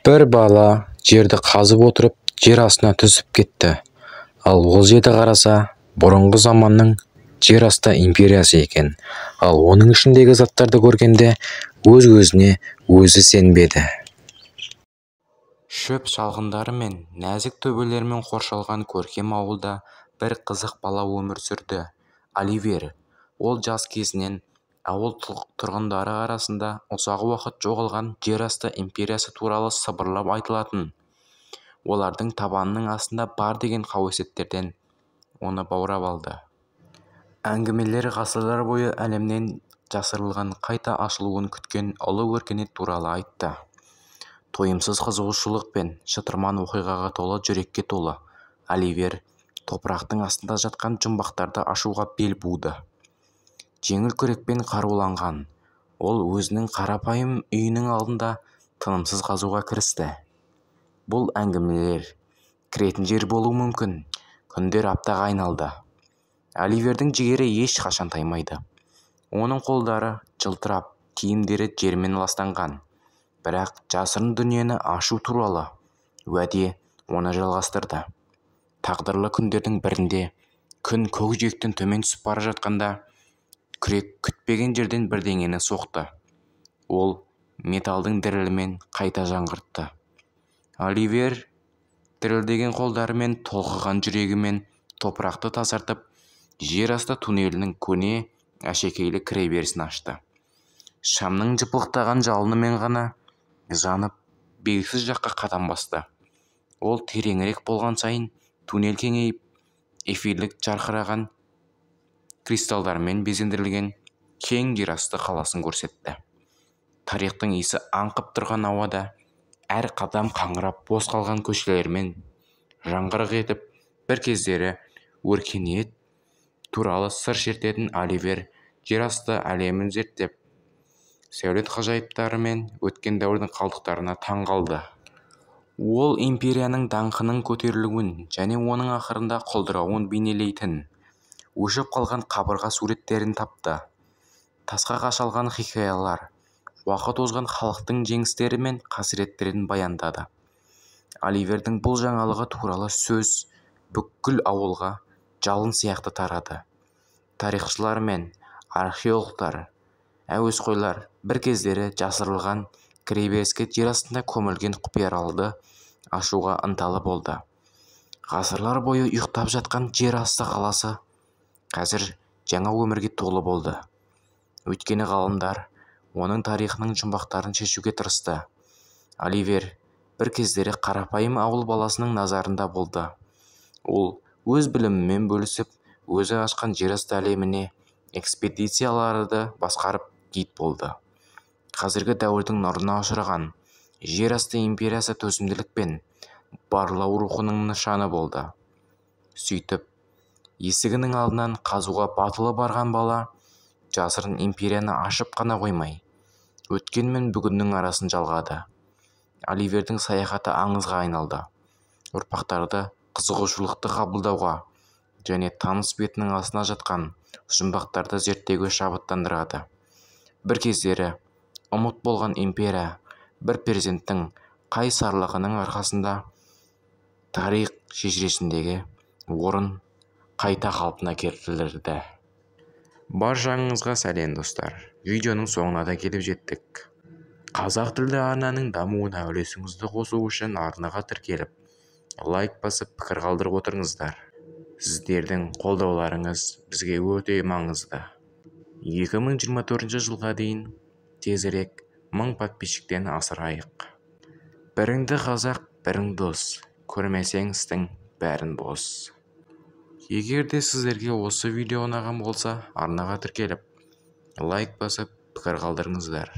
Бір бала жерді қазып отырып, жер астына түсіп кетті. Ал ол жерді қараса, бұрынғы заманның жер асты империясы екен. Ал оның ішіндегі заттарды көргенде, өз-өзіне өзі сенбеді. Шөп шалғындары мен нәзік төбелермен қоршалған көркем ауылда бір қызық бала өмір сүрді. Оливер. Ол жас кезінен ауыл тұрғындары арасында ұзақ уақыт жоғалған жер асты империясы туралы сыбырлап айтылатын. Олардың табанының астында бар деген қауесеттерден оны баурап алды. Әңгімелер ғасырлар бойы әлемнен жасырылған, қайта ашылуын күткен ұлы өркениет туралы айтты. Тойымсыз қызығушылық пен шытырман оқиғаға толы, жүрекке толы Оливер топырақтың астында жатқан жұмбақтарды ашуға бел буды. Жеңіл күрекпен қаруланған, ол өзінің қарапайым үйінің алдында тынымсыз қазуға кірісті. Бұл әңгімелер кіретін жер болуы мүмкін. Күндер аптаға айналды. Оливердің жігері ешқашан таймайды. Оның қолдары жылтырап, киімдері жермен ластанған. Бірақ жасырын дүниені ашу туралы уәде оны жалғастырды. Тағдырлы күндердің бірінде күн көкжиектен төмен түсіп бара жатқанда, күрек күтпеген жерден бірдеңені соқты. Ол металдың дірілімен қайта жаңғыртты. Оливер дірілдеген қолдарымен, толқыған жүрегімен топырақты тазартып, жер асты туннелінің көне әшекейлі кіреберісін ашты. Шамның жыпылықтаған жалынымен ғана жанып, белгісіз жаққа қадам басты. Ол тереңірек болған сайын туннель кеңейіп, эфирлік жарқыраған кристалдармен безендірілген кең жер асты қаласын көрсетті. Тарихтың иісі аңқып тұрған ауада, әр қадам қаңырап бос қалған көшелермен жаңғырық етіп, бір кездері өркениет туралы сыр шертетін Оливер жер асты әлемін зерттеп, сәулет ғажайыптары мен өткен дәуірдің қалдықтарына таң қалды. Ол империяның даңқының көтерілуін және оның ақырында құлдырауын бейнелейтін өшіп қалған қабырға суреттерін тапты. Тасқа қашалған хикаялар, уақыт озған халықтың жеңістері мен қасіреттерін баяндады. Оливердің бұл жаңалығы туралы сөз бүкіл ауылға жалын сияқты тарады. Тарихшылар мен археологтар, әуесқойлар бір кездері жасырылған кіреберіске жер астында көмілген құпияларды ашуға ынталы болды. Ғасырлар бойы ұйықтап жатқан жер асты қаласы қазір жаңа өмірге толы болды. Өйткені ғалымдар оның тарихының жұмбақтарын шешуге тырысты. Оливер бір кездері қарапайым ауыл баласының назарында болды. Ол өз білімімен бөлісіп, өзі ашқан жер асты әлеміне экспедицияларды басқарып гид болды. Қазіргі дәуірдің нұрына ұшыраған жер асты империясы төзімділік пен барлау рухының нышаны болды. Сөйтіп, есігінің алдынан қазуға батылы барған бала жасырын империяны ашып қана қоймай, өткен мен бүгіннің арасын жалғады. Оливердің саяхаты аңызға айналды. Ұрпақтарды қызығушылықты қабылдауға және таныс бетінің астына жатқан жұмбақтарды зерттеуге шабыттандырады. Бір кездері ұмыт болған империя бір перзенттің қайсарлығының арқасында тарих шежіресіндегі орын қайта қалпына келтірілді. Баршаңызға сәлем достар. Видеоның соңына да келіп жеттік. Қазақ тілді арнаның дамуына үлесіңізді қосу үшін арнаға тіркеліп, лайк басып, пікір қалдырып отырыңыздар. Сіздердің қолдауларыңыз бізге өте маңызды. 2024 жылға дейін тезірек 1000 подписчиктен асырайық. Біріңді қазақ, бірің дос, көрмесең істің бәрін бос. Егер де сіздерге осы видео ұнаған болса, арнаға тіркеліп, лайк басып, пікір қалдырыңыздар.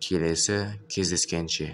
Келесі кездескенше.